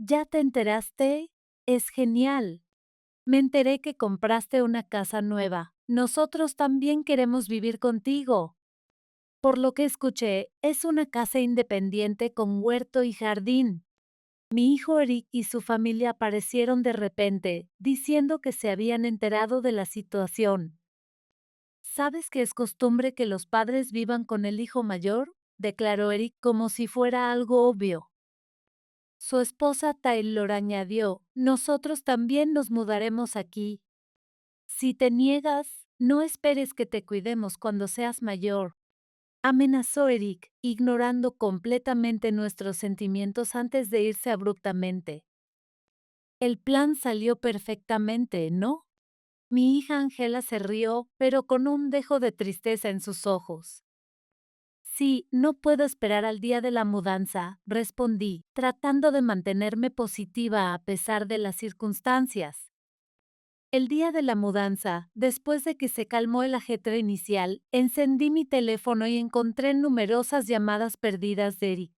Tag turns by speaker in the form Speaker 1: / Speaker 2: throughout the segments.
Speaker 1: ¿Ya te enteraste? Es genial. Me enteré que compraste una casa nueva. Nosotros también queremos vivir contigo. Por lo que escuché, es una casa independiente con huerto y jardín. Mi hijo Eric y su familia aparecieron de repente, diciendo que se habían enterado de la situación. ¿Sabes que es costumbre que los padres vivan con el hijo mayor? Declaró Eric como si fuera algo obvio. Su esposa Taylor añadió, nosotros también nos mudaremos aquí. Si te niegas, no esperes que te cuidemos cuando seas mayor. Amenazó Eric, ignorando completamente nuestros sentimientos antes de irse abruptamente. El plan salió perfectamente, ¿no? Mi hija Angela se rió, pero con un dejo de tristeza en sus ojos. Sí, no puedo esperar al día de la mudanza, respondí, tratando de mantenerme positiva a pesar de las circunstancias. El día de la mudanza, después de que se calmó el ajetreo inicial, encendí mi teléfono y encontré numerosas llamadas perdidas de Eric.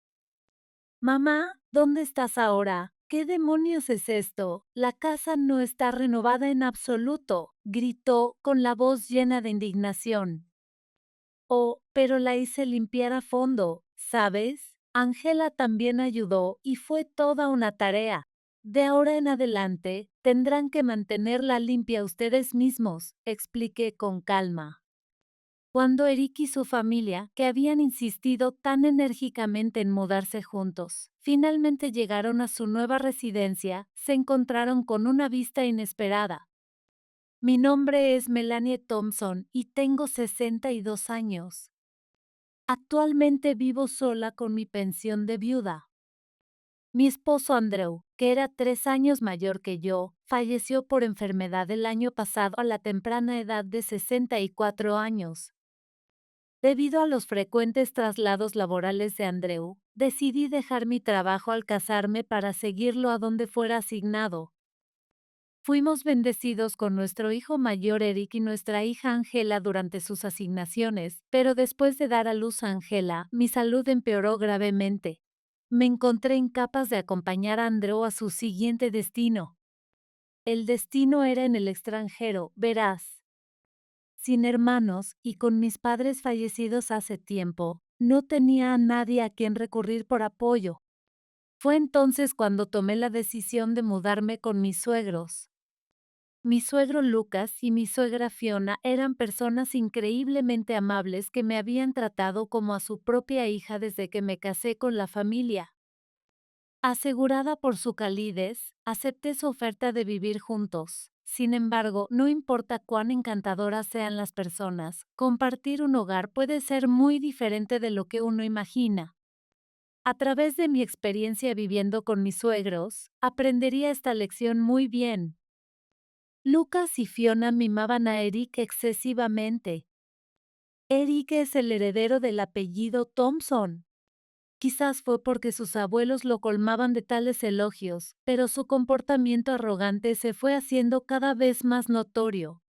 Speaker 1: Mamá, ¿dónde estás ahora? ¿Qué demonios es esto? La casa no está renovada en absoluto, gritó con la voz llena de indignación. Oh, pero la hice limpiar a fondo, ¿sabes? Angela también ayudó y fue toda una tarea. De ahora en adelante, tendrán que mantenerla limpia ustedes mismos, expliqué con calma. Cuando Eric y su familia, que habían insistido tan enérgicamente en mudarse juntos, finalmente llegaron a su nueva residencia, se encontraron con una vista inesperada. Mi nombre es Melanie Thompson y tengo 62 años. Actualmente vivo sola con mi pensión de viuda. Mi esposo Andrew, que era 3 años mayor que yo, falleció por enfermedad el año pasado a la temprana edad de 64 años. Debido a los frecuentes traslados laborales de Andrew, decidí dejar mi trabajo al casarme para seguirlo a donde fuera asignado. Fuimos bendecidos con nuestro hijo mayor Eric y nuestra hija Angela durante sus asignaciones, pero después de dar a luz a Angela, mi salud empeoró gravemente. Me encontré incapaz de acompañar a Andrew a su siguiente destino. El destino era en el extranjero, verás. Sin hermanos y con mis padres fallecidos hace tiempo, no tenía a nadie a quien recurrir por apoyo. Fue entonces cuando tomé la decisión de mudarme con mis suegros. Mi suegro Lucas y mi suegra Fiona eran personas increíblemente amables que me habían tratado como a su propia hija desde que me casé con la familia. Asegurada por su calidez, acepté su oferta de vivir juntos. Sin embargo, no importa cuán encantadoras sean las personas, compartir un hogar puede ser muy diferente de lo que uno imagina. A través de mi experiencia viviendo con mis suegros, aprendería esta lección muy bien. Lucas y Fiona mimaban a Eric excesivamente. Eric es el heredero del apellido Thompson. Quizás fue porque sus abuelos lo colmaban de tales elogios, pero su comportamiento arrogante se fue haciendo cada vez más notorio.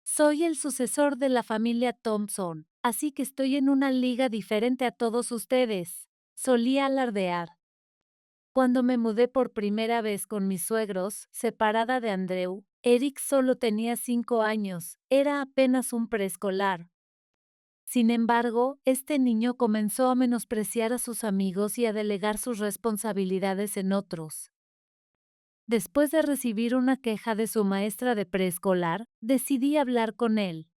Speaker 1: Soy el sucesor de la familia Thompson, así que estoy en una liga diferente a todos ustedes, solía alardear. Cuando me mudé por primera vez con mis suegros, separada de Andrew, Eric solo tenía 5 años, era apenas un preescolar. Sin embargo, este niño comenzó a menospreciar a sus amigos y a delegar sus responsabilidades en otros. Después de recibir una queja de su maestra de preescolar, decidí hablar con él.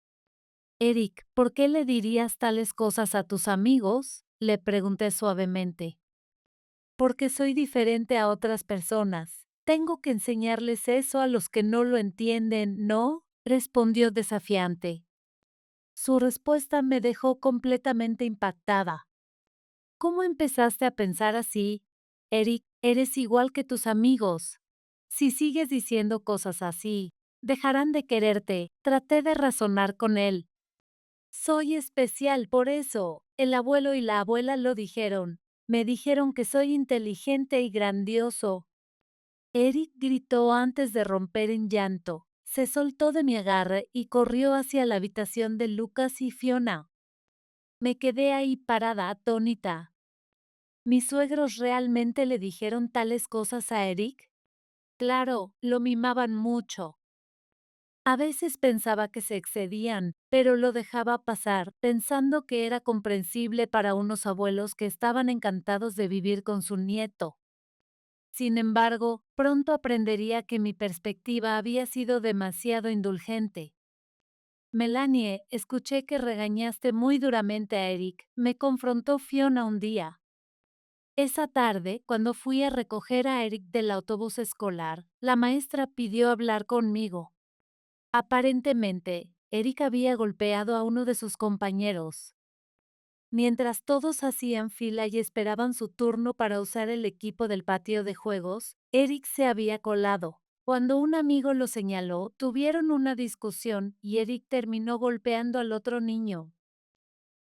Speaker 1: Eric, ¿por qué le dirías tales cosas a tus amigos? Le pregunté suavemente. Porque soy diferente a otras personas. Tengo que enseñarles eso a los que no lo entienden, ¿no? Respondió desafiante. Su respuesta me dejó completamente impactada. ¿Cómo empezaste a pensar así? Eric, eres igual que tus amigos. Si sigues diciendo cosas así, dejarán de quererte. Traté de razonar con él. Soy especial por eso. El abuelo y la abuela lo dijeron. Me dijeron que soy inteligente y grandioso. Eric gritó antes de romper en llanto. Se soltó de mi agarre y corrió hacia la habitación de Lucas y Fiona. Me quedé ahí parada atónita. ¿Mis suegros realmente le dijeron tales cosas a Eric? Claro, lo mimaban mucho. A veces pensaba que se excedían, pero lo dejaba pasar, pensando que era comprensible para unos abuelos que estaban encantados de vivir con su nieto. Sin embargo, pronto aprendería que mi perspectiva había sido demasiado indulgente. Melanie, escuché que regañaste muy duramente a Eric. Me confrontó Fiona un día. Esa tarde, cuando fui a recoger a Eric del autobús escolar, la maestra pidió hablar conmigo. Aparentemente, Eric había golpeado a uno de sus compañeros. Mientras todos hacían fila y esperaban su turno para usar el equipo del patio de juegos, Eric se había colado. Cuando un amigo lo señaló, tuvieron una discusión y Eric terminó golpeando al otro niño.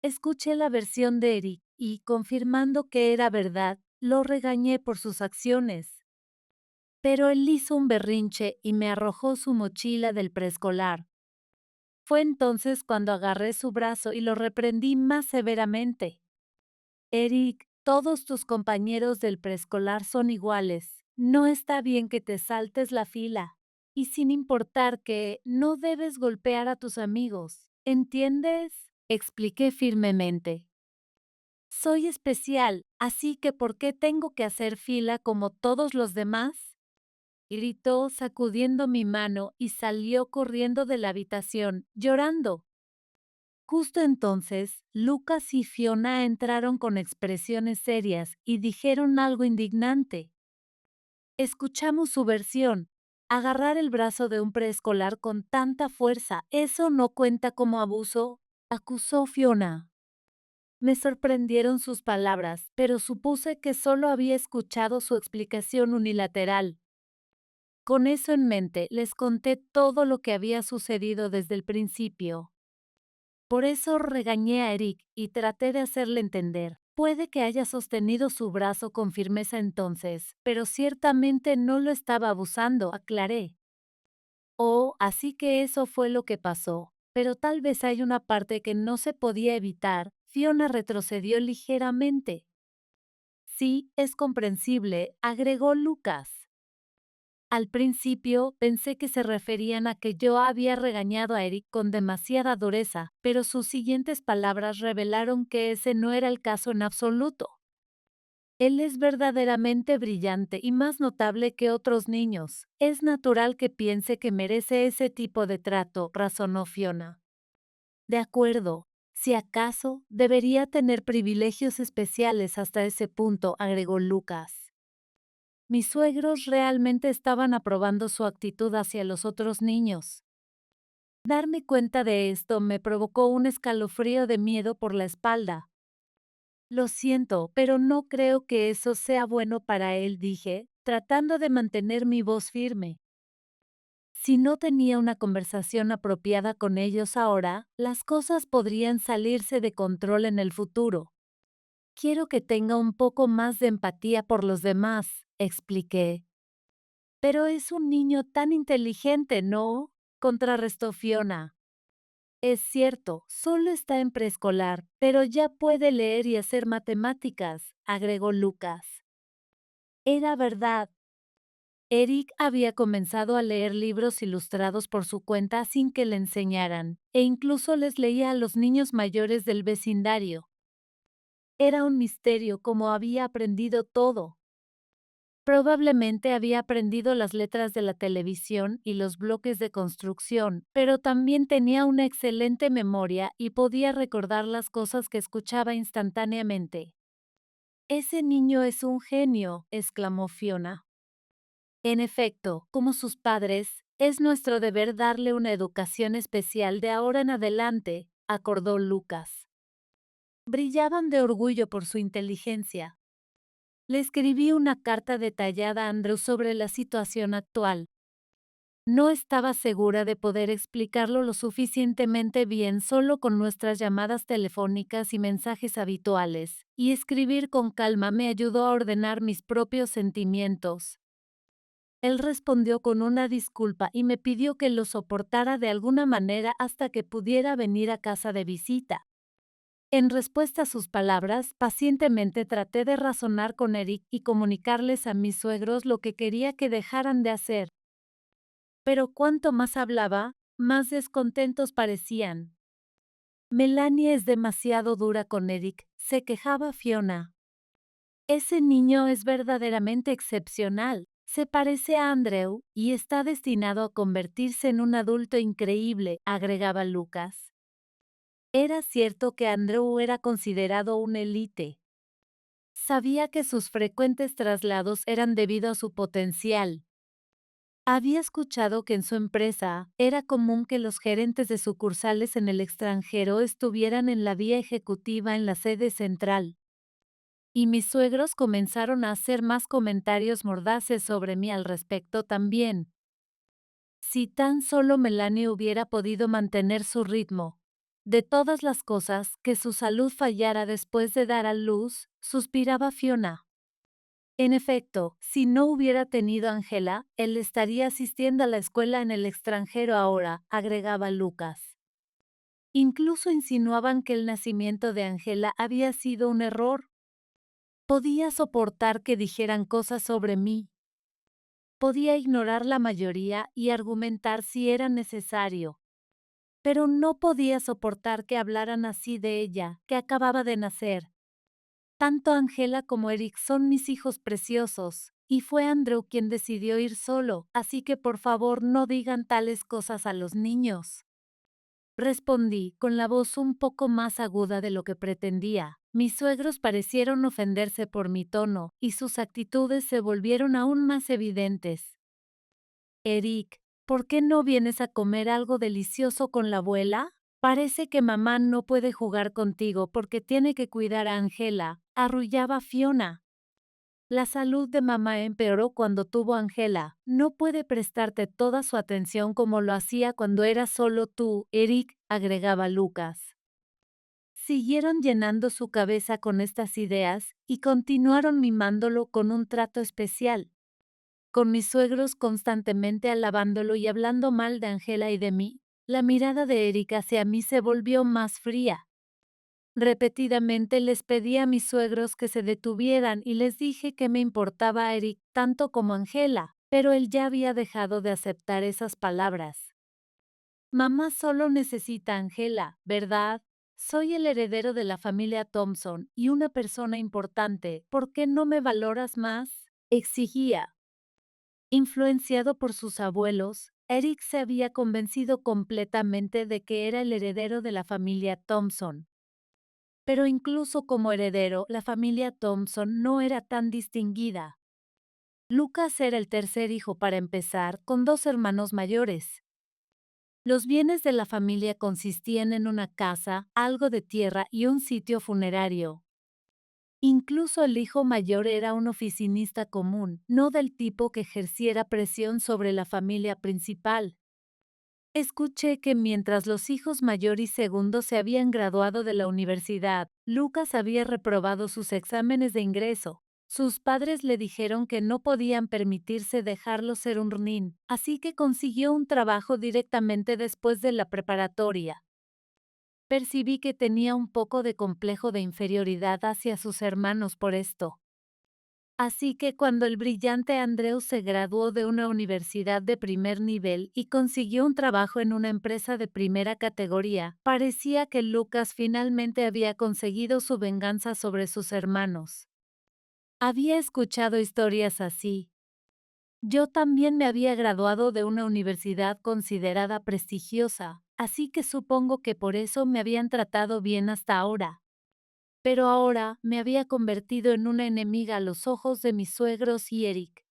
Speaker 1: Escuché la versión de Eric y, confirmando que era verdad, lo regañé por sus acciones. Pero él hizo un berrinche y me arrojó su mochila del preescolar. Fue entonces cuando agarré su brazo y lo reprendí más severamente. Eric, todos tus compañeros del preescolar son iguales. No está bien que te saltes la fila. Y sin importar que no debes golpear a tus amigos. ¿Entiendes? Expliqué firmemente. Soy especial, así que ¿por qué tengo que hacer fila como todos los demás? Gritó sacudiendo mi mano y salió corriendo de la habitación, llorando. Justo entonces, Lucas y Fiona entraron con expresiones serias y dijeron algo indignante. Escuchamos su versión. Agarrar el brazo de un preescolar con tanta fuerza, ¿eso no cuenta como abuso? Acusó Fiona. Me sorprendieron sus palabras, pero supuse que solo había escuchado su explicación unilateral. Con eso en mente, les conté todo lo que había sucedido desde el principio. Por eso regañé a Eric y traté de hacerle entender. Puede que haya sostenido su brazo con firmeza entonces, pero ciertamente no lo estaba abusando, aclaré. Oh, así que eso fue lo que pasó. Pero tal vez hay una parte que no se podía evitar. Fiona retrocedió ligeramente. Sí, es comprensible, agregó Lucas. Al principio pensé que se referían a que yo había regañado a Eric con demasiada dureza, pero sus siguientes palabras revelaron que ese no era el caso en absoluto. Él es verdaderamente brillante y más notable que otros niños. Es natural que piense que merece ese tipo de trato, razonó Fiona. De acuerdo. Si acaso, debería tener privilegios especiales hasta ese punto, agregó Lucas. Mis suegros realmente estaban aprobando su actitud hacia los otros niños. Darme cuenta de esto me provocó un escalofrío de miedo por la espalda. Lo siento, pero no creo que eso sea bueno para él, dije, tratando de mantener mi voz firme. Si no tenía una conversación apropiada con ellos ahora, las cosas podrían salirse de control en el futuro. Quiero que tenga un poco más de empatía por los demás, expliqué. Pero es un niño tan inteligente, ¿no? Contrarrestó Fiona. Es cierto, solo está en preescolar, pero ya puede leer y hacer matemáticas, agregó Lucas. Era verdad. Eric había comenzado a leer libros ilustrados por su cuenta sin que le enseñaran, e incluso les leía a los niños mayores del vecindario. Era un misterio cómo había aprendido todo. Probablemente había aprendido las letras de la televisión y los bloques de construcción, pero también tenía una excelente memoria y podía recordar las cosas que escuchaba instantáneamente. Ese niño es un genio, exclamó Fiona. En efecto, como sus padres, es nuestro deber darle una educación especial de ahora en adelante, acordó Lucas. Brillaban de orgullo por su inteligencia. Le escribí una carta detallada a Andrew sobre la situación actual. No estaba segura de poder explicarlo lo suficientemente bien solo con nuestras llamadas telefónicas y mensajes habituales, y escribir con calma me ayudó a ordenar mis propios sentimientos. Él respondió con una disculpa y me pidió que lo soportara de alguna manera hasta que pudiera venir a casa de visita. En respuesta a sus palabras, pacientemente traté de razonar con Eric y comunicarles a mis suegros lo que quería que dejaran de hacer. Pero cuanto más hablaba, más descontentos parecían. Melanie es demasiado dura con Eric, se quejaba Fiona. Ese niño es verdaderamente excepcional. Se parece a Andrew y está destinado a convertirse en un adulto increíble, agregaba Lucas. Era cierto que Andrew era considerado un élite. Sabía que sus frecuentes traslados eran debido a su potencial. Había escuchado que en su empresa era común que los gerentes de sucursales en el extranjero estuvieran en la vía ejecutiva en la sede central. Y mis suegros comenzaron a hacer más comentarios mordaces sobre mí al respecto también. Si tan solo Melanie hubiera podido mantener su ritmo. De todas las cosas, que su salud fallara después de dar a luz, suspiraba Fiona. En efecto, si no hubiera tenido a Angela, él estaría asistiendo a la escuela en el extranjero ahora, agregaba Lucas. Incluso insinuaban que el nacimiento de Angela había sido un error. Podía soportar que dijeran cosas sobre mí. Podía ignorar la mayoría y argumentar si era necesario. Pero no podía soportar que hablaran así de ella, que acababa de nacer. Tanto Angela como Eric son mis hijos preciosos, y fue Andrew quien decidió ir solo, así que por favor no digan tales cosas a los niños. Respondí, con la voz un poco más aguda de lo que pretendía. Mis suegros parecieron ofenderse por mi tono, y sus actitudes se volvieron aún más evidentes. Eric, ¿por qué no vienes a comer algo delicioso con la abuela? Parece que mamá no puede jugar contigo porque tiene que cuidar a Angela, arrullaba Fiona. La salud de mamá empeoró cuando tuvo a Angela. No puede prestarte toda su atención como lo hacía cuando era solo tú, Eric, agregaba Lucas. Siguieron llenando su cabeza con estas ideas y continuaron mimándolo con un trato especial. Con mis suegros constantemente alabándolo y hablando mal de Angela y de mí, la mirada de Eric hacia mí se volvió más fría. Repetidamente les pedí a mis suegros que se detuvieran y les dije que me importaba a Eric tanto como Angela, pero él ya había dejado de aceptar esas palabras. Mamá solo necesita a Angela, ¿verdad? Soy el heredero de la familia Thompson y una persona importante. ¿Por qué no me valoras más? Exigía. Influenciado por sus abuelos, Eric se había convencido completamente de que era el heredero de la familia Thompson. Pero incluso como heredero, la familia Thompson no era tan distinguida. Lucas era el tercer hijo para empezar, con dos hermanos mayores. Los bienes de la familia consistían en una casa, algo de tierra y un sitio funerario. Incluso el hijo mayor era un oficinista común, no del tipo que ejerciera presión sobre la familia principal. Escuché que mientras los hijos mayor y segundo se habían graduado de la universidad, Lucas había reprobado sus exámenes de ingreso. Sus padres le dijeron que no podían permitirse dejarlo ser un rnin, así que consiguió un trabajo directamente después de la preparatoria. Percibí que tenía un poco de complejo de inferioridad hacia sus hermanos por esto. Así que cuando el brillante Andrew se graduó de una universidad de primer nivel y consiguió un trabajo en una empresa de primera categoría, parecía que Lucas finalmente había conseguido su venganza sobre sus hermanos. Había escuchado historias así. Yo también me había graduado de una universidad considerada prestigiosa, así que supongo que por eso me habían tratado bien hasta ahora. Pero ahora me había convertido en una enemiga a los ojos de mis suegros y Eric.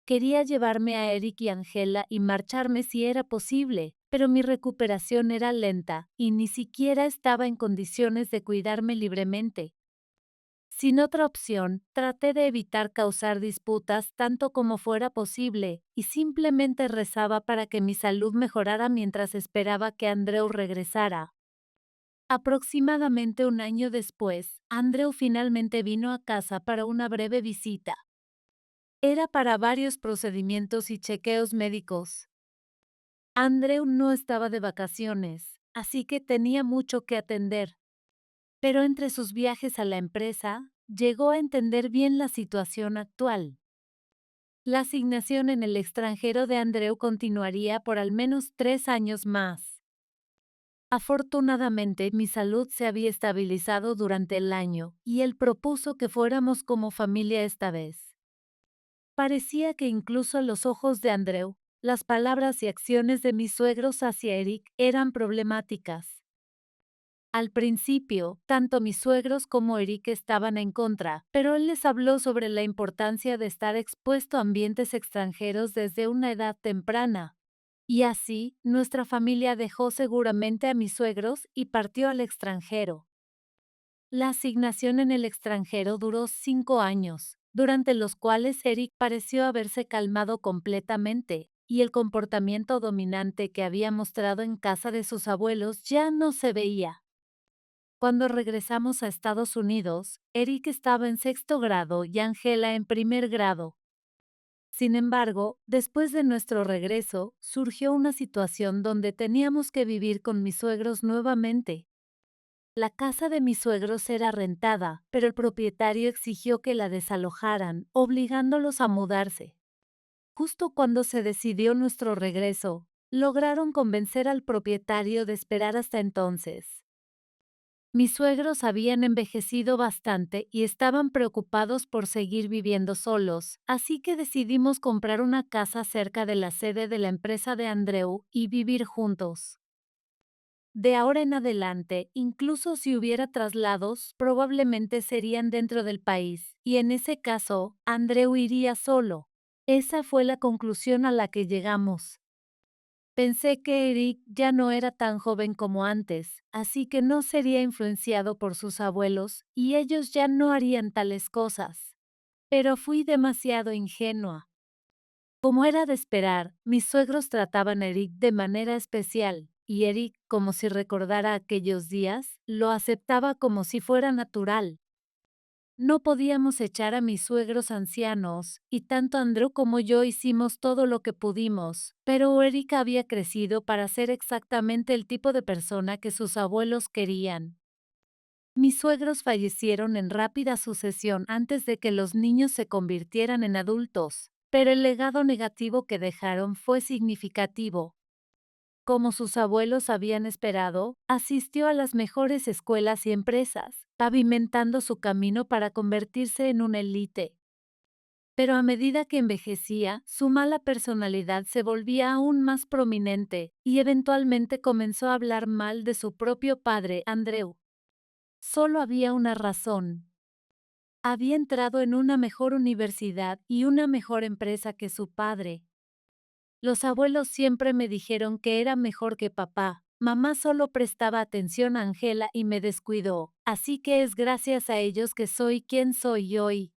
Speaker 1: Quería llevarme a Eric y Angela y marcharme si era posible, pero mi recuperación era lenta y ni siquiera estaba en condiciones de cuidarme libremente. Sin otra opción, traté de evitar causar disputas tanto como fuera posible y simplemente rezaba para que mi salud mejorara mientras esperaba que Andrew regresara. Aproximadamente un año después, Andrew finalmente vino a casa para una breve visita. Era para varios procedimientos y chequeos médicos. Andrew no estaba de vacaciones, así que tenía mucho que atender. Pero entre sus viajes a la empresa, llegó a entender bien la situación actual. La asignación en el extranjero de Andreu continuaría por al menos 3 años más. Afortunadamente, mi salud se había estabilizado durante el año, y él propuso que fuéramos como familia esta vez. Parecía que incluso a los ojos de Andreu, las palabras y acciones de mis suegros hacia Eric eran problemáticas. Al principio, tanto mis suegros como Eric estaban en contra, pero él les habló sobre la importancia de estar expuesto a ambientes extranjeros desde una edad temprana. Y así, nuestra familia dejó seguramente a mis suegros y partió al extranjero. La asignación en el extranjero duró 5 años, durante los cuales Eric pareció haberse calmado completamente, y el comportamiento dominante que había mostrado en casa de sus abuelos ya no se veía. Cuando regresamos a Estados Unidos, Eric estaba en sexto grado y Angela en primer grado. Sin embargo, después de nuestro regreso, surgió una situación donde teníamos que vivir con mis suegros nuevamente. La casa de mis suegros era rentada, pero el propietario exigió que la desalojaran, obligándolos a mudarse. Justo cuando se decidió nuestro regreso, lograron convencer al propietario de esperar hasta entonces. Mis suegros habían envejecido bastante y estaban preocupados por seguir viviendo solos, así que decidimos comprar una casa cerca de la sede de la empresa de Andreu y vivir juntos. De ahora en adelante, incluso si hubiera traslados, probablemente serían dentro del país, y en ese caso, Andreu iría solo. Esa fue la conclusión a la que llegamos. Pensé que Eric ya no era tan joven como antes, así que no sería influenciado por sus abuelos y ellos ya no harían tales cosas. Pero fui demasiado ingenua. Como era de esperar, mis suegros trataban a Eric de manera especial, y Eric, como si recordara aquellos días, lo aceptaba como si fuera natural. No podíamos echar a mis suegros ancianos, y tanto Andrew como yo hicimos todo lo que pudimos, pero Erika había crecido para ser exactamente el tipo de persona que sus abuelos querían. Mis suegros fallecieron en rápida sucesión antes de que los niños se convirtieran en adultos, pero el legado negativo que dejaron fue significativo. Como sus abuelos habían esperado, asistió a las mejores escuelas y empresas, pavimentando su camino para convertirse en una élite. Pero a medida que envejecía, su mala personalidad se volvía aún más prominente, y eventualmente comenzó a hablar mal de su propio padre, Andreu. Solo había una razón. Había entrado en una mejor universidad y una mejor empresa que su padre. Los abuelos siempre me dijeron que era mejor que papá. Mamá solo prestaba atención a Angela y me descuidó, así que es gracias a ellos que soy quien soy hoy.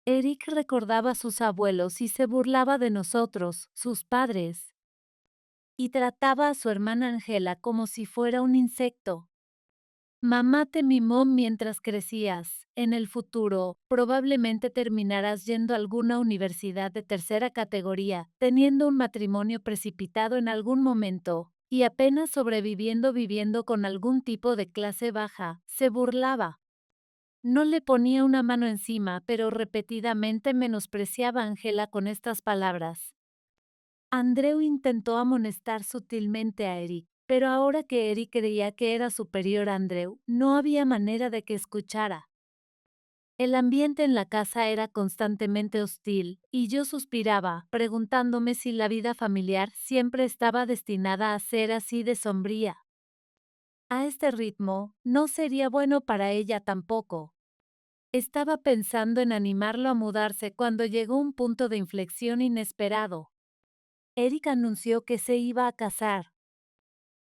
Speaker 1: Eric recordaba a sus abuelos y se burlaba de nosotros, sus padres, y trataba a su hermana Angela como si fuera un insecto. Mamá te mimó mientras crecías. En el futuro, probablemente terminarás yendo a alguna universidad de tercera categoría, teniendo un matrimonio precipitado en algún momento, y apenas sobreviviendo viviendo con algún tipo de clase baja, se burlaba. No le ponía una mano encima, pero repetidamente menospreciaba a Angela con estas palabras. Andreu intentó amonestar sutilmente a Eric, pero ahora que Eric creía que era superior a Andreu, no había manera de que escuchara. El ambiente en la casa era constantemente hostil, y yo suspiraba, preguntándome si la vida familiar siempre estaba destinada a ser así de sombría. A este ritmo, no sería bueno para ella tampoco. Estaba pensando en animarlo a mudarse cuando llegó un punto de inflexión inesperado. Eric anunció que se iba a casar.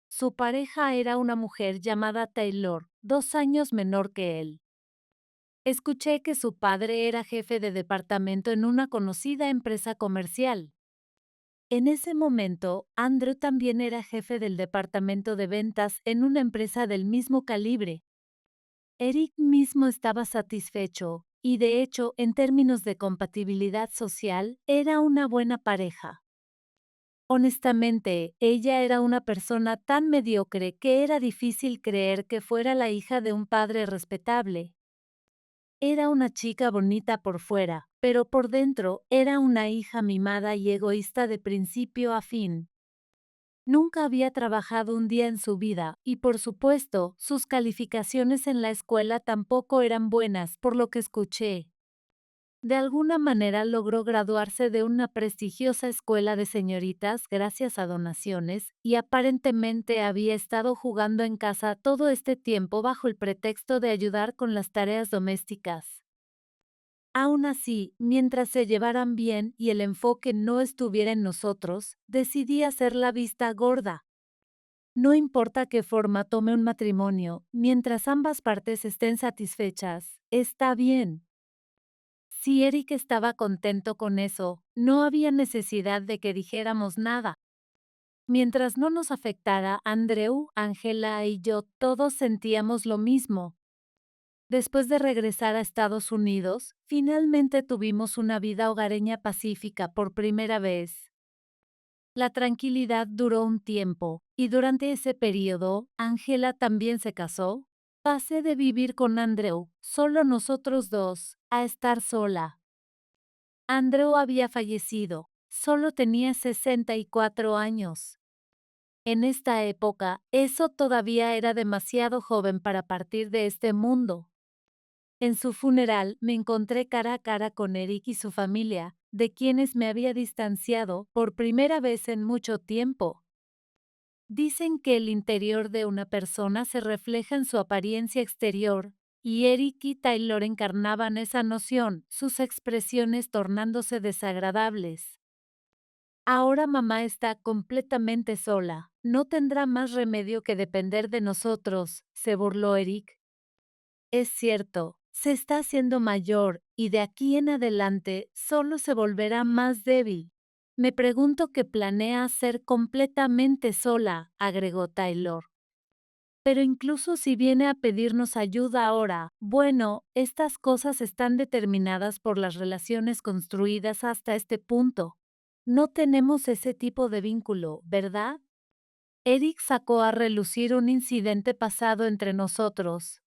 Speaker 1: Su pareja era una mujer llamada Taylor, 2 años menor que él. Escuché que su padre era jefe de departamento en una conocida empresa comercial. En ese momento, Andrew también era jefe del departamento de ventas en una empresa del mismo calibre. Eric mismo estaba satisfecho, y de hecho, en términos de compatibilidad social, era una buena pareja. Honestamente, ella era una persona tan mediocre que era difícil creer que fuera la hija de un padre respetable. Era una chica bonita por fuera, pero por dentro era una hija mimada y egoísta de principio a fin. Nunca había trabajado un día en su vida, y por supuesto, sus calificaciones en la escuela tampoco eran buenas, por lo que escuché. De alguna manera logró graduarse de una prestigiosa escuela de señoritas gracias a donaciones, y aparentemente había estado jugando en casa todo este tiempo bajo el pretexto de ayudar con las tareas domésticas. Aún así, mientras se llevaran bien y el enfoque no estuviera en nosotros, decidí hacer la vista gorda. No importa qué forma tome un matrimonio, mientras ambas partes estén satisfechas, está bien. Si Eric estaba contento con eso, no había necesidad de que dijéramos nada. Mientras no nos afectara, Andrew, Angela y yo todos sentíamos lo mismo. Después de regresar a Estados Unidos, finalmente tuvimos una vida hogareña pacífica por primera vez. La tranquilidad duró un tiempo, y durante ese periodo, Angela también se casó. Pasé de vivir con Andrew, solo nosotros dos, a estar sola. Andrew había fallecido, solo tenía 64 años. En esta época, eso todavía era demasiado joven para partir de este mundo. En su funeral me encontré cara a cara con Eric y su familia, de quienes me había distanciado por primera vez en mucho tiempo. Dicen que el interior de una persona se refleja en su apariencia exterior, y Eric y Taylor encarnaban esa noción, sus expresiones tornándose desagradables. Ahora mamá está completamente sola, no tendrá más remedio que depender de nosotros, se burló Eric. Es cierto, se está haciendo mayor y de aquí en adelante solo se volverá más débil. Me pregunto qué planea hacer completamente sola, agregó Taylor. Pero incluso si viene a pedirnos ayuda ahora, bueno, estas cosas están determinadas por las relaciones construidas hasta este punto. No tenemos ese tipo de vínculo, ¿verdad? Eric sacó a relucir un incidente pasado entre nosotros.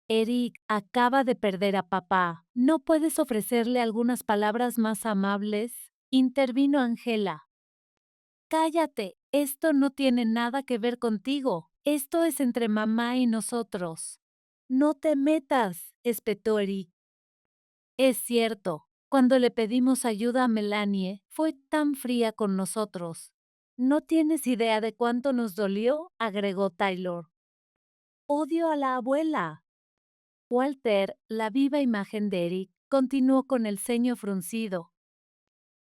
Speaker 1: Eric acaba de perder a papá. ¿No puedes ofrecerle algunas palabras más amables? Intervino Angela. Cállate, esto no tiene nada que ver contigo. Esto es entre mamá y nosotros. No te metas, espetó Eric. Es cierto, cuando le pedimos ayuda a Melanie, fue tan fría con nosotros. No tienes idea de cuánto nos dolió, agregó Taylor. Odio a la abuela. Walter, la viva imagen de Eric, continuó con el ceño fruncido.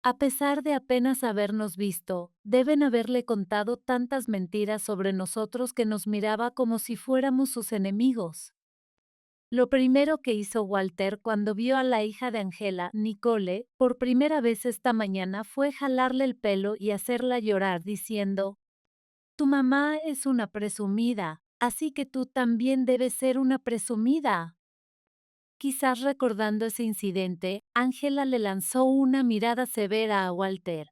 Speaker 1: A pesar de apenas habernos visto, deben haberle contado tantas mentiras sobre nosotros que nos miraba como si fuéramos sus enemigos. Lo primero que hizo Walter cuando vio a la hija de Angela, Nicole, por primera vez esta mañana fue jalarle el pelo y hacerla llorar diciendo, «Tu mamá es una presumida, así que tú también debes ser una presumida». Quizás recordando ese incidente, Angela le lanzó una mirada severa a Walter.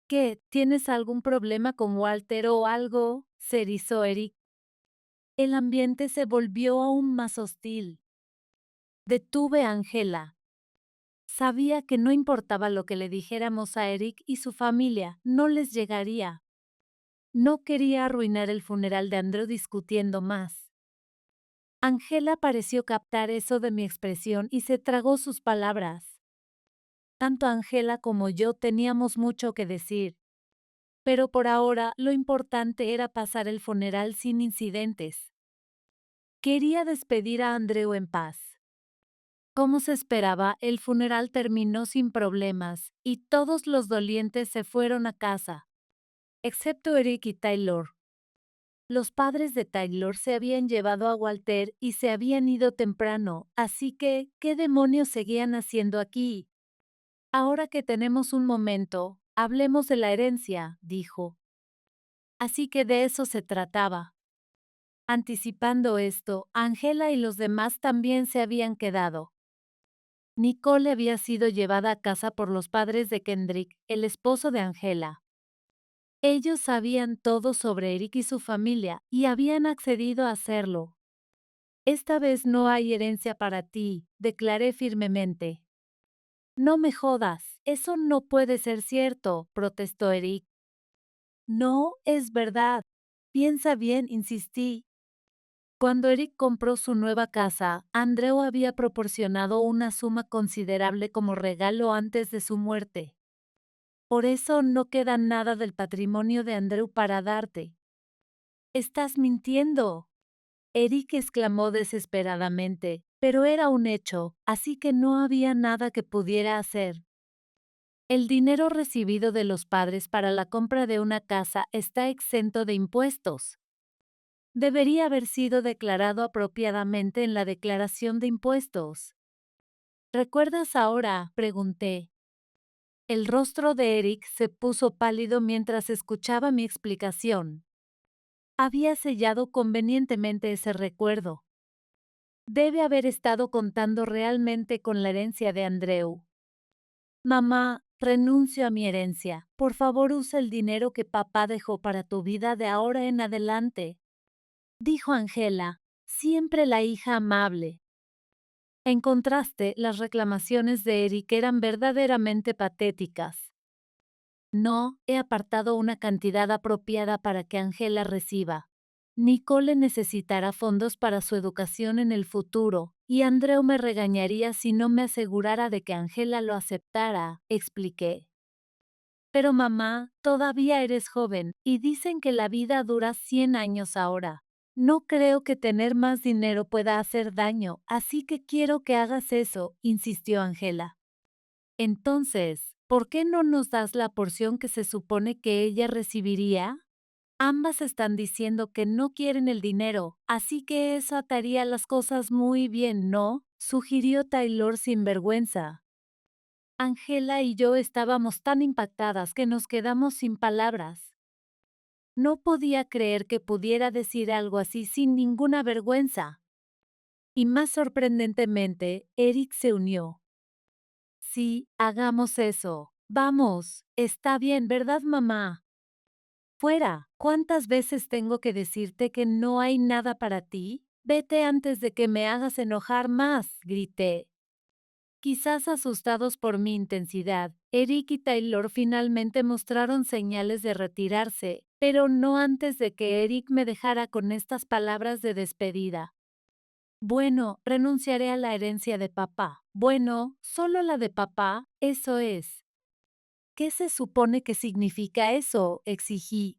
Speaker 1: ¿Qué? ¿Tienes algún problema con Walter o algo? Se erizó Eric. El ambiente se volvió aún más hostil. Detuve a Angela. Sabía que no importaba lo que le dijéramos a Eric y su familia, no les llegaría. No quería arruinar el funeral de Andrew discutiendo más. Angela pareció captar eso de mi expresión y se tragó sus palabras. Tanto Angela como yo teníamos mucho que decir. Pero por ahora lo importante era pasar el funeral sin incidentes. Quería despedir a Andrew en paz. Como se esperaba, el funeral terminó sin problemas y todos los dolientes se fueron a casa, excepto Eric y Taylor. Los padres de Taylor se habían llevado a Walter y se habían ido temprano, así que, ¿qué demonios seguían haciendo aquí? Ahora que tenemos un momento, hablemos de la herencia, dijo. Así que de eso se trataba. Anticipando esto, Angela y los demás también se habían quedado. Nicole había sido llevada a casa por los padres de Kendrick, el esposo de Angela. Ellos sabían todo sobre Eric y su familia y habían accedido a hacerlo. Esta vez no hay herencia para ti, declaré firmemente. No me jodas, eso no puede ser cierto, protestó Eric. No, es verdad. Piensa bien, insistí. Cuando Eric compró su nueva casa, Andreu había proporcionado una suma considerable como regalo antes de su muerte. Por eso no queda nada del patrimonio de Andreu para darte. Estás mintiendo. Eric exclamó desesperadamente, pero era un hecho, así que no había nada que pudiera hacer. El dinero recibido de los padres para la compra de una casa está exento de impuestos. Debería haber sido declarado apropiadamente en la declaración de impuestos. ¿Recuerdas ahora?, pregunté. El rostro de Eric se puso pálido mientras escuchaba mi explicación. Había sellado convenientemente ese recuerdo. Debe haber estado contando realmente con la herencia de Andreu. Mamá, renuncio a mi herencia. Por favor, usa el dinero que papá dejó para tu vida de ahora en adelante, dijo Angela, siempre la hija amable. En contraste, las reclamaciones de Eric eran verdaderamente patéticas. No, he apartado una cantidad apropiada para que Angela reciba. Nicole necesitará fondos para su educación en el futuro, y Andreu me regañaría si no me asegurara de que Angela lo aceptara, expliqué. Pero mamá, todavía eres joven, y dicen que la vida dura 100 años ahora. No creo que tener más dinero pueda hacer daño, así que quiero que hagas eso, insistió Angela. Entonces, ¿por qué no nos das la porción que se supone que ella recibiría? Ambas están diciendo que no quieren el dinero, así que eso ataría las cosas muy bien, ¿no?, sugirió Taylor sin vergüenza. Angela y yo estábamos tan impactadas que nos quedamos sin palabras. No podía creer que pudiera decir algo así sin ninguna vergüenza. Y más sorprendentemente, Eric se unió. Sí, hagamos eso. Vamos, está bien, ¿verdad, mamá? Fuera, ¿cuántas veces tengo que decirte que no hay nada para ti? Vete antes de que me hagas enojar más, grité. Quizás asustados por mi intensidad, Eric y Taylor finalmente mostraron señales de retirarse, pero no antes de que Eric me dejara con estas palabras de despedida. Bueno, renunciaré a la herencia de papá. Bueno, solo la de papá, eso es. ¿Qué se supone que significa eso?, exigí.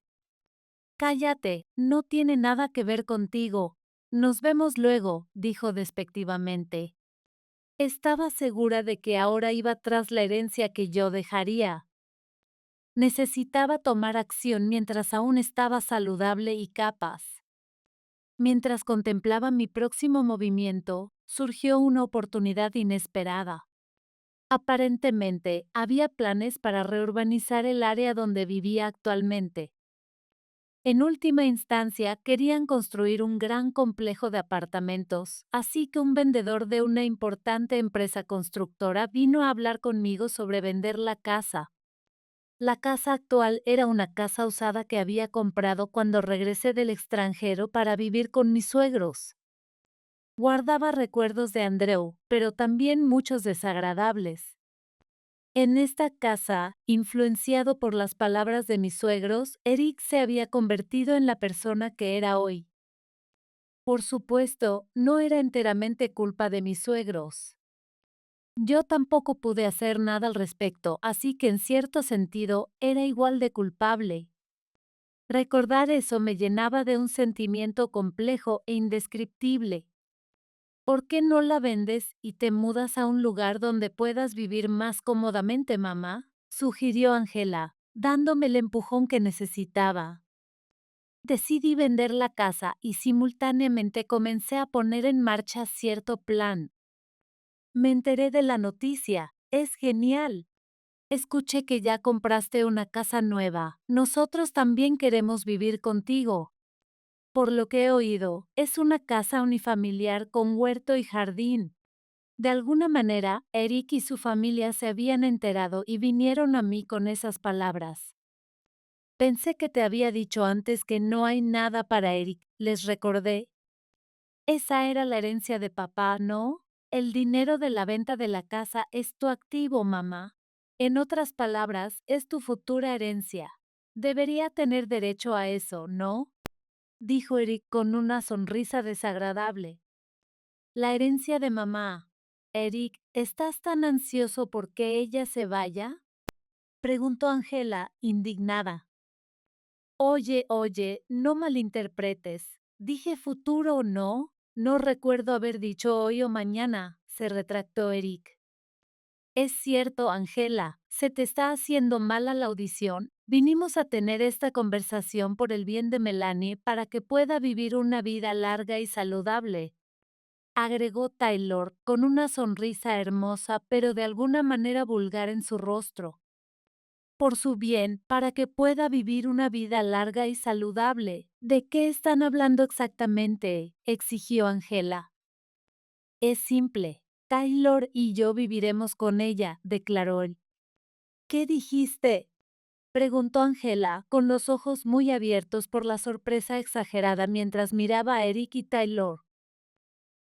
Speaker 1: Cállate, no tiene nada que ver contigo. Nos vemos luego, dijo despectivamente. Estaba segura de que ahora iba tras la herencia que yo dejaría. Necesitaba tomar acción mientras aún estaba saludable y capaz. Mientras contemplaba mi próximo movimiento, surgió una oportunidad inesperada. Aparentemente, había planes para reurbanizar el área donde vivía actualmente. En última instancia, querían construir un gran complejo de apartamentos, así que un vendedor de una importante empresa constructora vino a hablar conmigo sobre vender la casa. La casa actual era una casa usada que había comprado cuando regresé del extranjero para vivir con mis suegros. Guardaba recuerdos de Andreu, pero también muchos desagradables. En esta casa, influenciado por las palabras de mis suegros, Eric se había convertido en la persona que era hoy. Por supuesto, no era enteramente culpa de mis suegros. Yo tampoco pude hacer nada al respecto, así que en cierto sentido, era igual de culpable. Recordar eso me llenaba de un sentimiento complejo e indescriptible. ¿Por qué no la vendes y te mudas a un lugar donde puedas vivir más cómodamente, mamá?, sugirió Angela, dándome el empujón que necesitaba. Decidí vender la casa y simultáneamente comencé a poner en marcha cierto plan. Me enteré de la noticia. Es genial. Escuché que ya compraste una casa nueva. Nosotros también queremos vivir contigo. Por lo que he oído, es una casa unifamiliar con huerto y jardín. De alguna manera, Eric y su familia se habían enterado y vinieron a mí con esas palabras. Pensé que te había dicho antes que no hay nada para Eric, les recordé. Esa era la herencia de papá, ¿no? El dinero de la venta de la casa es tu activo, mamá. En otras palabras, es tu futura herencia. Debería tener derecho a eso, ¿no? Dijo Eric con una sonrisa desagradable. La herencia de mamá. Eric, ¿estás tan ansioso por que ella se vaya? Preguntó Angela, indignada. Oye, no malinterpretes. Dije futuro o no. No recuerdo haber dicho hoy o mañana, se retractó Eric. Es cierto, Angela, se te está haciendo mala la audición. Vinimos a tener esta conversación por el bien de Melanie para que pueda vivir una vida larga y saludable, agregó Taylor con una sonrisa hermosa pero de alguna manera vulgar en su rostro. Por su bien, para que pueda vivir una vida larga y saludable. ¿De qué están hablando exactamente?, exigió Angela. Es simple. Taylor y yo viviremos con ella, declaró él. ¿Qué dijiste?, preguntó Angela, con los ojos muy abiertos por la sorpresa exagerada mientras miraba a Eric y Taylor.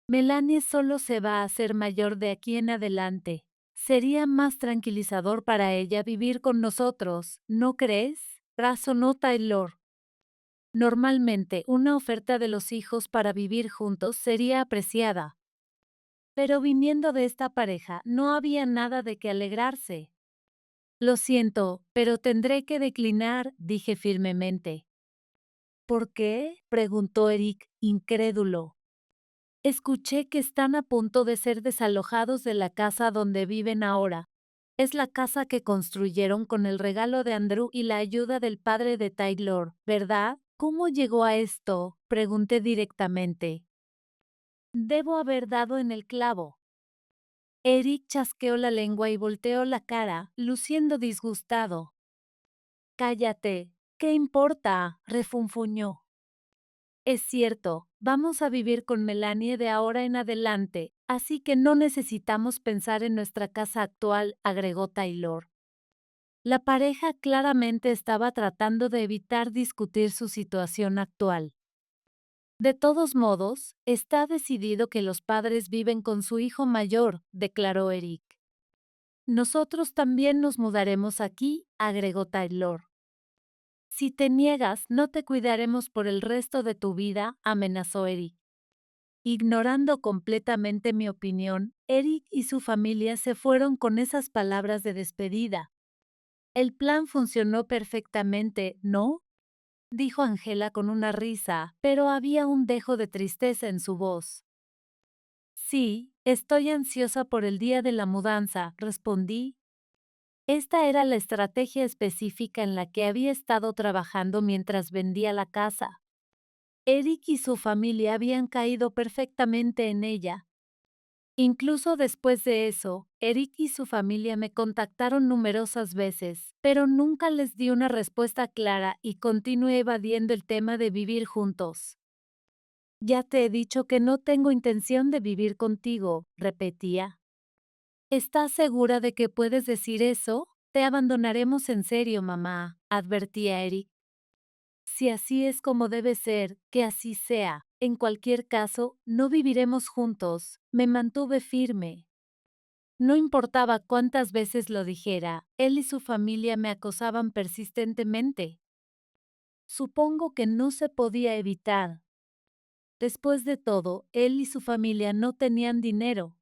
Speaker 1: Melanie solo se va a hacer mayor de aquí en adelante. Sería más tranquilizador para ella vivir con nosotros, ¿no crees?, razonó Taylor. Normalmente, una oferta de los hijos para vivir juntos sería apreciada. Pero viniendo de esta pareja, no había nada de qué alegrarse. Lo siento, pero tendré que declinar, dije firmemente. ¿Por qué?, preguntó Eric, incrédulo. Escuché que están a punto de ser desalojados de la casa donde viven ahora. Es la casa que construyeron con el regalo de Andrew y la ayuda del padre de Taylor, ¿verdad? ¿Cómo llegó a esto?, pregunté directamente. Debo haber dado en el clavo. Eric chasqueó la lengua y volteó la cara, luciendo disgustado. Cállate, ¿qué importa?, refunfuñó. Es cierto, vamos a vivir con Melanie de ahora en adelante, así que no necesitamos pensar en nuestra casa actual, agregó Taylor. La pareja claramente estaba tratando de evitar discutir su situación actual. De todos modos, está decidido que los padres viven con su hijo mayor, declaró Eric. Nosotros también nos mudaremos aquí, agregó Taylor. Si te niegas, no te cuidaremos por el resto de tu vida, amenazó Eric. Ignorando completamente mi opinión, Eric y su familia se fueron con esas palabras de despedida. El plan funcionó perfectamente, ¿no?, dijo Angela con una risa, pero había un dejo de tristeza en su voz. Sí, estoy ansiosa por el día de la mudanza, respondí. Esta era la estrategia específica en la que había estado trabajando mientras vendía la casa. Eric y su familia habían caído perfectamente en ella. Incluso después de eso, Eric y su familia me contactaron numerosas veces, pero nunca les di una respuesta clara y continué evadiendo el tema de vivir juntos. Ya te he dicho que no tengo intención de vivir contigo, repetía. ¿Estás segura de que puedes decir eso? Te abandonaremos en serio, mamá, advertía Eric. Si así es como debe ser, que así sea. En cualquier caso, no viviremos juntos. Me mantuve firme. No importaba cuántas veces lo dijera, él y su familia me acosaban persistentemente. Supongo que no se podía evitar. Después de todo, él y su familia no tenían dinero.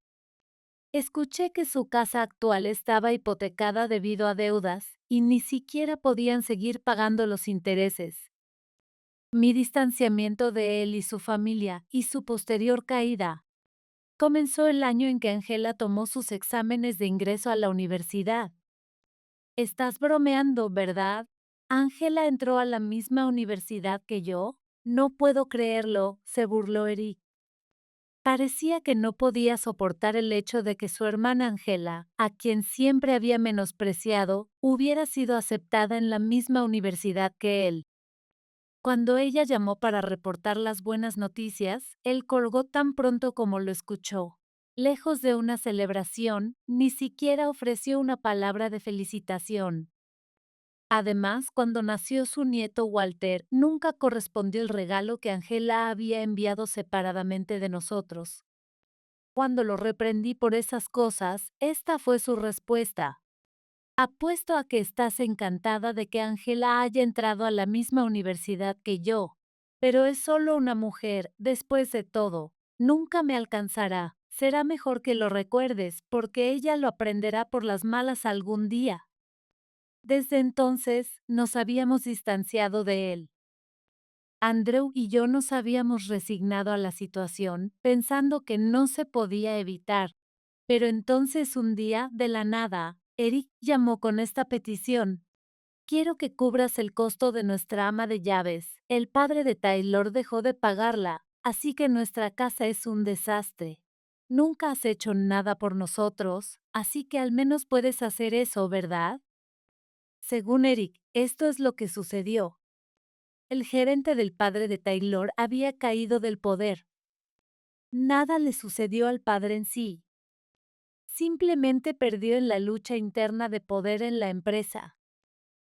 Speaker 1: Escuché que su casa actual estaba hipotecada debido a deudas, y ni siquiera podían seguir pagando los intereses. Mi distanciamiento de él y su familia, y su posterior caída, comenzó el año en que Angela tomó sus exámenes de ingreso a la universidad. Estás bromeando, ¿verdad? ¿Angela entró a la misma universidad que yo? No puedo creerlo, se burló Eric. Parecía que no podía soportar el hecho de que su hermana Angela, a quien siempre había menospreciado, hubiera sido aceptada en la misma universidad que él. Cuando ella llamó para reportar las buenas noticias, él colgó tan pronto como lo escuchó. Lejos de una celebración, ni siquiera ofreció una palabra de felicitación. Además, cuando nació su nieto Walter, nunca correspondió el regalo que Angela había enviado separadamente de nosotros. Cuando lo reprendí por esas cosas, esta fue su respuesta. Apuesto a que estás encantada de que Angela haya entrado a la misma universidad que yo. Pero es solo una mujer, después de todo. Nunca me alcanzará. Será mejor que lo recuerdes, porque ella lo aprenderá por las malas algún día. Desde entonces, nos habíamos distanciado de él. Andrew y yo nos habíamos resignado a la situación, pensando que no se podía evitar. Pero entonces un día, de la nada, Eric llamó con esta petición. Quiero que cubras el costo de nuestra ama de llaves. El padre de Taylor dejó de pagarla, así que nuestra casa es un desastre. Nunca has hecho nada por nosotros, así que al menos puedes hacer eso, ¿verdad? Según Eric, esto es lo que sucedió. El gerente del padre de Taylor había caído del poder. Nada le sucedió al padre en sí. Simplemente perdió en la lucha interna de poder en la empresa.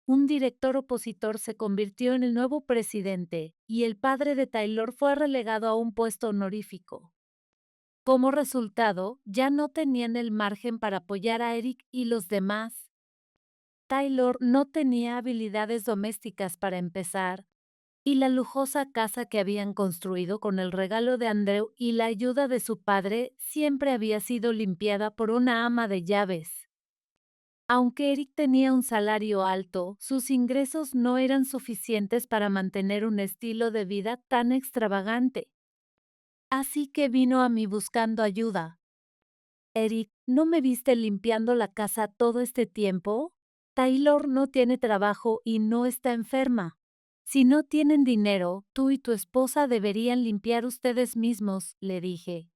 Speaker 1: Un director opositor se convirtió en el nuevo presidente y el padre de Taylor fue relegado a un puesto honorífico. Como resultado, ya no tenían el margen para apoyar a Eric y los demás. Taylor no tenía habilidades domésticas para empezar, y la lujosa casa que habían construido con el regalo de Andrew y la ayuda de su padre siempre había sido limpiada por una ama de llaves. Aunque Eric tenía un salario alto, sus ingresos no eran suficientes para mantener un estilo de vida tan extravagante. Así que vino a mí buscando ayuda. Eric, ¿no me viste limpiando la casa todo este tiempo? Taylor no tiene trabajo y no está enferma. Si no tienen dinero, tú y tu esposa deberían limpiar ustedes mismos, le dije.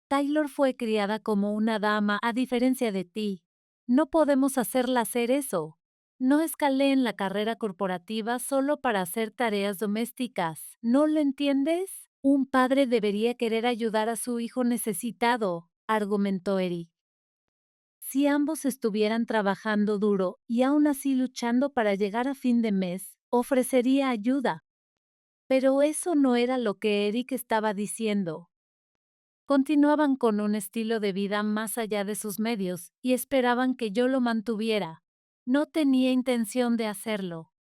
Speaker 1: Taylor fue criada como una dama a diferencia de ti. No podemos hacerla hacer eso. No escalé en la carrera corporativa solo para hacer tareas domésticas. ¿No lo entiendes? Un padre debería querer ayudar a su hijo necesitado, argumentó Eric. Si ambos estuvieran trabajando duro y aún así luchando para llegar a fin de mes, ofrecería ayuda. Pero eso no era lo que Eric estaba diciendo. Continuaban con un estilo de vida más allá de sus medios y esperaban que yo lo mantuviera. No tenía intención de hacerlo.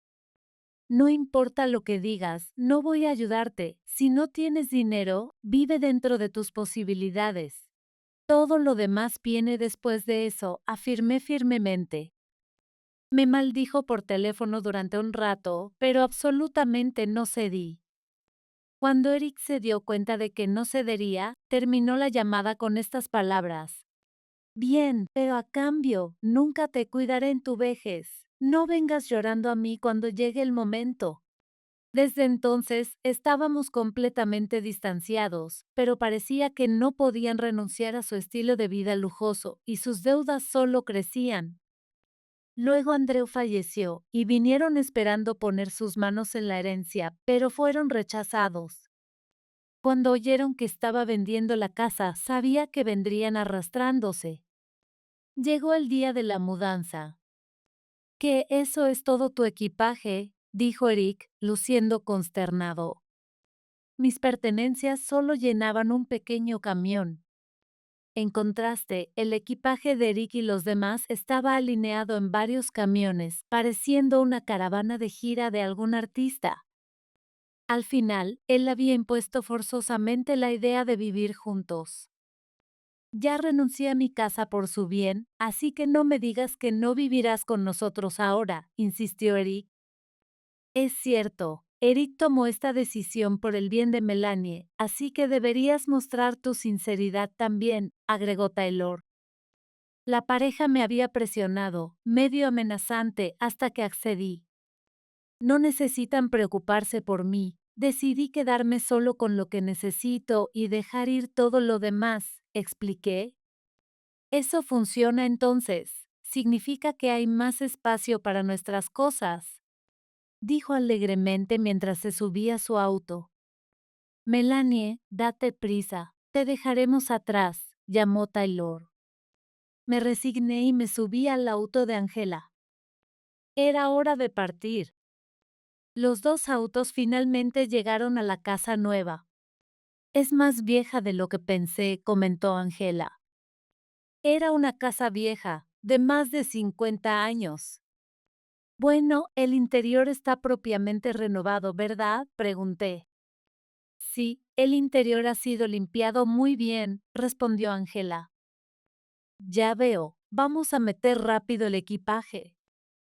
Speaker 1: No importa lo que digas, no voy a ayudarte. Si no tienes dinero, vive dentro de tus posibilidades. Todo lo demás viene después de eso, afirmé firmemente. Me maldijo por teléfono durante un rato, pero absolutamente no cedí. Cuando Eric se dio cuenta de que no cedería, terminó la llamada con estas palabras. Bien, pero a cambio, nunca te cuidaré en tu vejez. No vengas llorando a mí cuando llegue el momento. Desde entonces estábamos completamente distanciados, pero parecía que no podían renunciar a su estilo de vida lujoso y sus deudas solo crecían. Luego Andreu falleció y vinieron esperando poner sus manos en la herencia, pero fueron rechazados. Cuando oyeron que estaba vendiendo la casa, sabía que vendrían arrastrándose. Llegó el día de la mudanza. ¿Qué, eso es todo tu equipaje?, dijo Eric, luciendo consternado. Mis pertenencias solo llenaban un pequeño camión. En contraste, el equipaje de Eric y los demás estaba alineado en varios camiones, pareciendo una caravana de gira de algún artista. Al final, él había impuesto forzosamente la idea de vivir juntos. Ya renuncié a mi casa por su bien, así que no me digas que no vivirás con nosotros ahora, insistió Eric. Es cierto, Eric tomó esta decisión por el bien de Melanie, así que deberías mostrar tu sinceridad también, agregó Taylor. La pareja me había presionado, medio amenazante, hasta que accedí. No necesitan preocuparse por mí. Decidí quedarme solo con lo que necesito y dejar ir todo lo demás, expliqué. Eso funciona entonces. Significa que hay más espacio para nuestras cosas, dijo alegremente mientras se subía a su auto. Melanie, date prisa. Te dejaremos atrás, llamó Taylor. Me resigné y me subí al auto de Angela. Era hora de partir. Los dos autos finalmente llegaron a la casa nueva. Es más vieja de lo que pensé, comentó Angela. Era una casa vieja, de más de 50 años. Bueno, el interior está propiamente renovado, ¿verdad? Pregunté. Sí, el interior ha sido limpiado muy bien, respondió Angela. Ya veo, vamos a meter rápido el equipaje,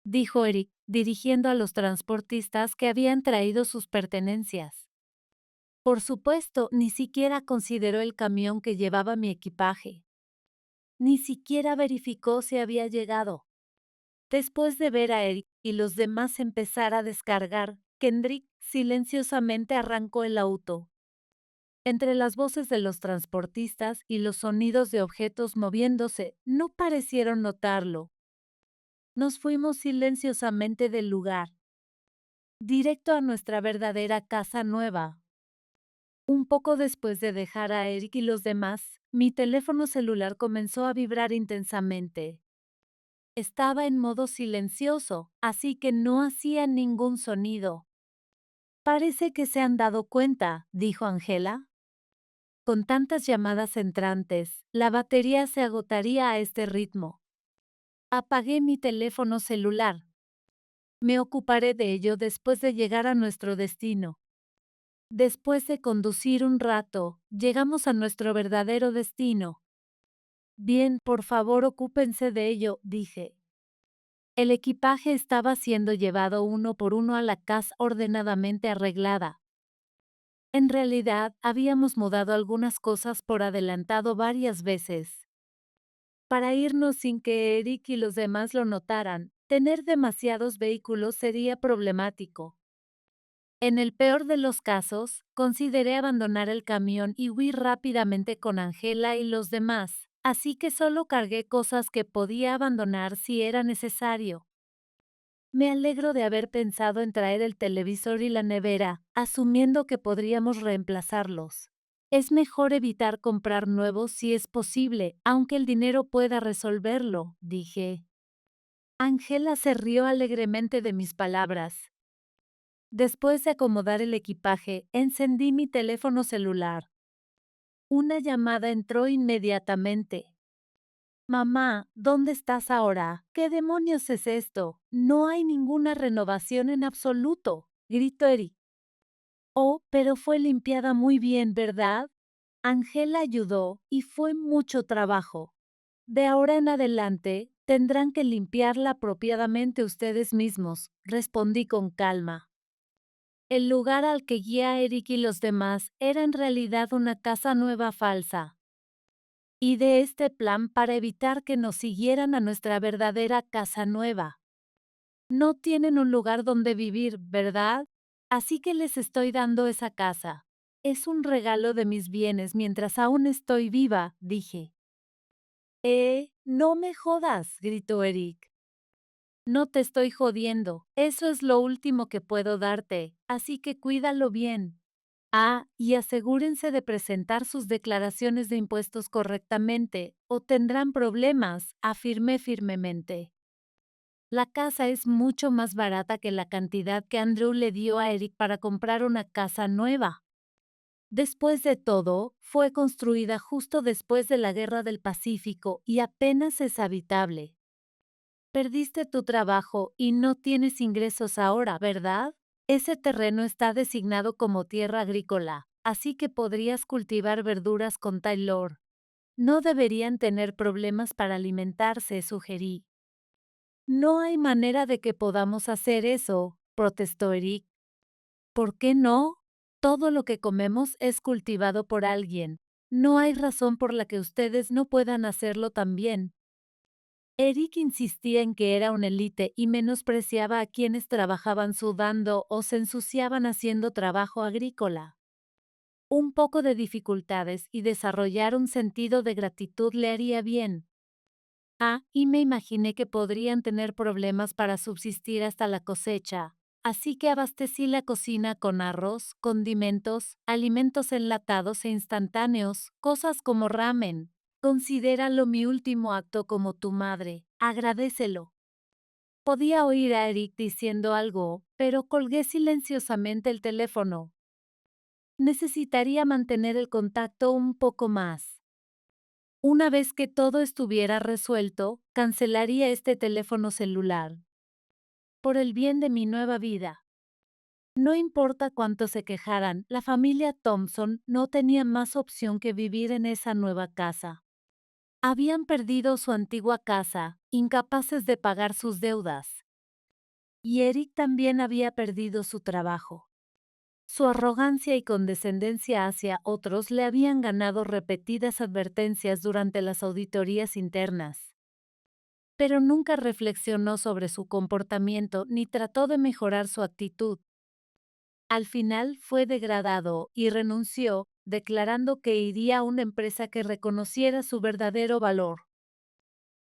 Speaker 1: dijo Eric, dirigiendo a los transportistas que habían traído sus pertenencias. Por supuesto, ni siquiera consideró el camión que llevaba mi equipaje. Ni siquiera verificó si había llegado. Después de ver a Eric y los demás empezar a descargar, Kendrick silenciosamente arrancó el auto. Entre las voces de los transportistas y los sonidos de objetos moviéndose, no parecieron notarlo. Nos fuimos silenciosamente del lugar, directo a nuestra verdadera casa nueva. Un poco después de dejar a Eric y los demás, mi teléfono celular comenzó a vibrar intensamente. Estaba en modo silencioso, así que no hacía ningún sonido. Parece que se han dado cuenta, dijo Angela. Con tantas llamadas entrantes, la batería se agotaría a este ritmo. Apagué mi teléfono celular. Me ocuparé de ello después de llegar a nuestro destino. Después de conducir un rato, llegamos a nuestro verdadero destino. Bien, por favor, ocúpense de ello, dije. El equipaje estaba siendo llevado uno por uno a la casa ordenadamente arreglada. En realidad, habíamos mudado algunas cosas por adelantado varias veces. Para irnos sin que Eric y los demás lo notaran, tener demasiados vehículos sería problemático. En el peor de los casos, consideré abandonar el camión y huir rápidamente con Angela y los demás, así que solo cargué cosas que podía abandonar si era necesario. Me alegro de haber pensado en traer el televisor y la nevera, asumiendo que podríamos reemplazarlos. Es mejor evitar comprar nuevos si es posible, aunque el dinero pueda resolverlo, dije. Angela se rió alegremente de mis palabras. Después de acomodar el equipaje, encendí mi teléfono celular. Una llamada entró inmediatamente. Mamá, ¿dónde estás ahora? ¿Qué demonios es esto? No hay ninguna renovación en absoluto, gritó Eric. Oh, pero fue limpiada muy bien, ¿verdad? Angela ayudó y fue mucho trabajo. De ahora en adelante, tendrán que limpiarla apropiadamente ustedes mismos, respondí con calma. El lugar al que guía a Eric y los demás era en realidad una casa nueva falsa. Y de este plan para evitar que nos siguieran a nuestra verdadera casa nueva. No tienen un lugar donde vivir, ¿verdad? Así que les estoy dando esa casa. Es un regalo de mis bienes mientras aún estoy viva, dije. No me jodas, gritó Eric. No te estoy jodiendo, eso es lo último que puedo darte, así que cuídalo bien. Ah, y asegúrense de presentar sus declaraciones de impuestos correctamente, o tendrán problemas, afirmé firmemente. La casa es mucho más barata que la cantidad que Andrew le dio a Eric para comprar una casa nueva. Después de todo, fue construida justo después de la Guerra del Pacífico y apenas es habitable. Perdiste tu trabajo y no tienes ingresos ahora, ¿verdad? Ese terreno está designado como tierra agrícola, así que podrías cultivar verduras con Taylor. No deberían tener problemas para alimentarse, sugerí. No hay manera de que podamos hacer eso, protestó Eric. ¿Por qué no? Todo lo que comemos es cultivado por alguien. No hay razón por la que ustedes no puedan hacerlo también. Eric insistía en que era una élite y menospreciaba a quienes trabajaban sudando o se ensuciaban haciendo trabajo agrícola. Un poco de dificultades y desarrollar un sentido de gratitud le haría bien. Ah, y me imaginé que podrían tener problemas para subsistir hasta la cosecha, así que abastecí la cocina con arroz, condimentos, alimentos enlatados e instantáneos, cosas como ramen. Considéralo mi último acto como tu madre, agradécelo. Podía oír a Eric diciendo algo, pero colgué silenciosamente el teléfono. Necesitaría mantener el contacto un poco más. Una vez que todo estuviera resuelto, cancelaría este teléfono celular. Por el bien de mi nueva vida. No importa cuánto se quejaran, la familia Thompson no tenía más opción que vivir en esa nueva casa. Habían perdido su antigua casa, incapaces de pagar sus deudas. Y Eric también había perdido su trabajo. Su arrogancia y condescendencia hacia otros le habían ganado repetidas advertencias durante las auditorías internas. Pero nunca reflexionó sobre su comportamiento ni trató de mejorar su actitud. Al final fue degradado y renunció, declarando que iría a una empresa que reconociera su verdadero valor.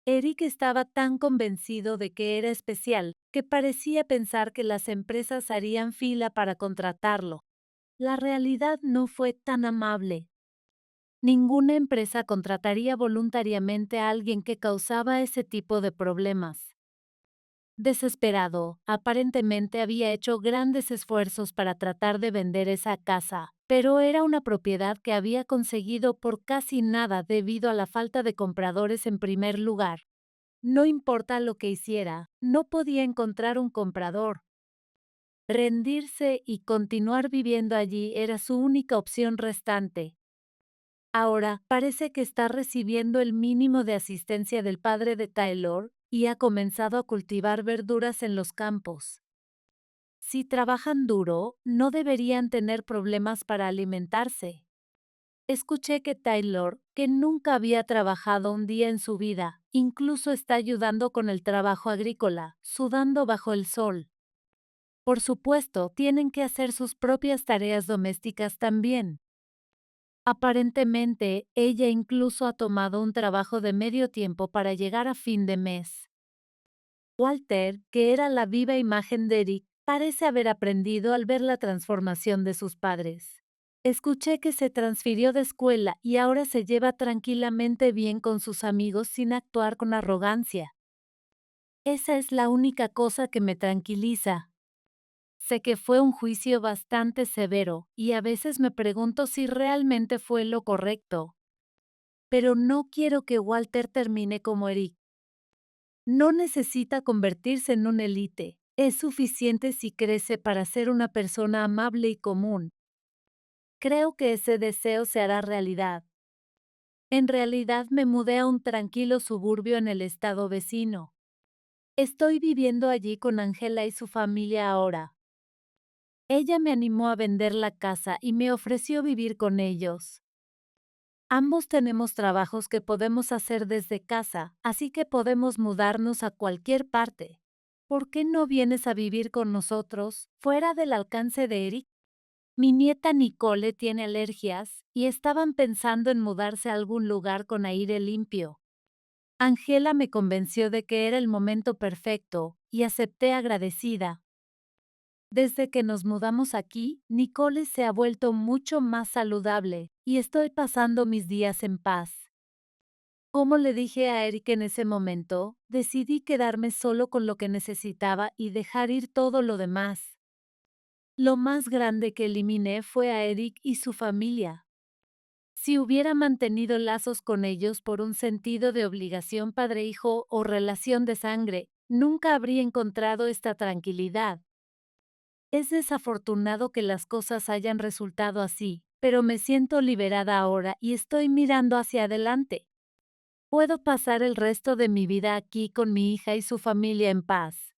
Speaker 1: Eric estaba tan convencido de que era especial, que parecía pensar que las empresas harían fila para contratarlo. La realidad no fue tan amable. Ninguna empresa contrataría voluntariamente a alguien que causaba ese tipo de problemas. Desesperado, aparentemente había hecho grandes esfuerzos para tratar de vender esa casa, pero era una propiedad que había conseguido por casi nada debido a la falta de compradores en primer lugar. No importa lo que hiciera, no podía encontrar un comprador. Rendirse y continuar viviendo allí era su única opción restante. Ahora parece que está recibiendo el mínimo de asistencia del padre de Taylor y ha comenzado a cultivar verduras en los campos. Si trabajan duro, no deberían tener problemas para alimentarse. Escuché que Taylor, que nunca había trabajado un día en su vida, incluso está ayudando con el trabajo agrícola, sudando bajo el sol. Por supuesto, tienen que hacer sus propias tareas domésticas también. Aparentemente, ella incluso ha tomado un trabajo de medio tiempo para llegar a fin de mes. Walter, que era la viva imagen de Eric, parece haber aprendido al ver la transformación de sus padres. Escuché que se transfirió de escuela y ahora se lleva tranquilamente bien con sus amigos sin actuar con arrogancia. Esa es la única cosa que me tranquiliza. Sé que fue un juicio bastante severo y a veces me pregunto si realmente fue lo correcto. Pero no quiero que Walter termine como Eric. No necesita convertirse en un élite. Es suficiente si crece para ser una persona amable y común. Creo que ese deseo se hará realidad. En realidad me mudé a un tranquilo suburbio en el estado vecino. Estoy viviendo allí con Angela y su familia ahora. Ella me animó a vender la casa y me ofreció vivir con ellos. Ambos tenemos trabajos que podemos hacer desde casa, así que podemos mudarnos a cualquier parte. ¿Por qué no vienes a vivir con nosotros, fuera del alcance de Eric? Mi nieta Nicole tiene alergias y estaban pensando en mudarse a algún lugar con aire limpio. Angela me convenció de que era el momento perfecto y acepté agradecida. Desde que nos mudamos aquí, Nicole se ha vuelto mucho más saludable y estoy pasando mis días en paz. Como le dije a Eric en ese momento, decidí quedarme solo con lo que necesitaba y dejar ir todo lo demás. Lo más grande que eliminé fue a Eric y su familia. Si hubiera mantenido lazos con ellos por un sentido de obligación padre-hijo o relación de sangre, nunca habría encontrado esta tranquilidad. Es desafortunado que las cosas hayan resultado así, pero me siento liberada ahora y estoy mirando hacia adelante. Puedo pasar el resto de mi vida aquí con mi hija y su familia en paz.